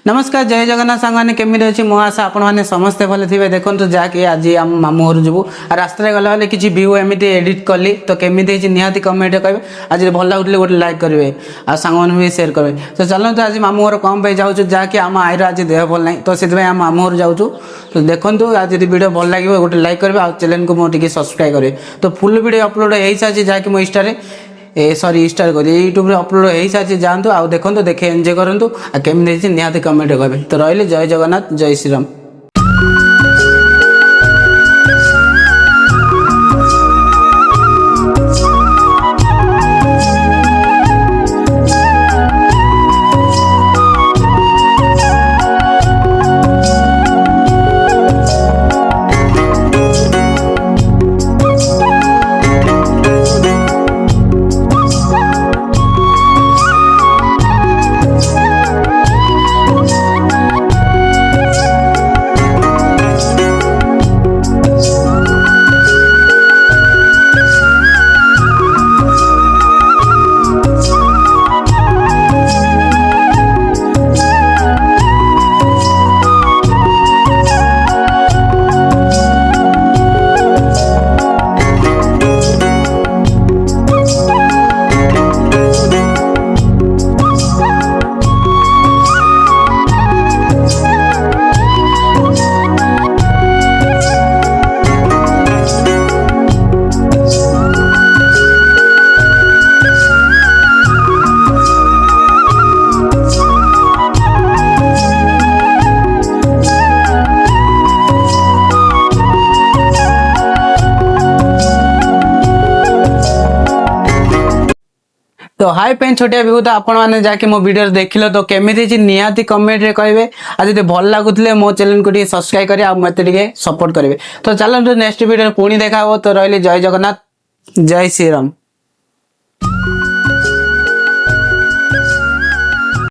नमस्कार जय जगन्नाथ सांगने केमी अच्छी मो आशा आपण मैंने समस्ते भले थे देखो जहाँकि आज आम मामू घर जीवु रास्ता गला बेले किसी व्यू एमती एडिट कली तो केमी निहाती कमेंट करेंगे आज भल लगुले गोटे लाइक करेंगे आ सांग भी सेयार करेंगे तो चलते आज मामू घर कम पे जाऊँ जहाँकि आम आईर आज देह भल ना तो से आम मामू घर जाऊँ तो देखो आज वीडियो भल लगे गोटे लाइक करेंगे आ चैनल को मुझे सब्सक्राइब करेंगे तो फुल वीडियो अपलोड हो सारी जहाँकि मो इंस्टा सॉरी इंस्टा यूट्यूब रे अपलोड हो सारी जातु आ देखो देखे एंजॉय करूँ केमी निहाती कमेंट करेंगे तो रही जय जगन्नाथ जय श्रीराम। तो हाई पेन छोटिया व्यू तो आपण मैंने जाके मो वीडियो देख लो तो केमी निहाती कमेंट रे कहे आज जो भल लगुले मो चैनल को सब्सक्राइब करेंगे मत सपोर्ट करेंगे तो चलते नेक्स्ट वीडियो पुणी देखा तो रही जय जगन्नाथ जय श्रीराम।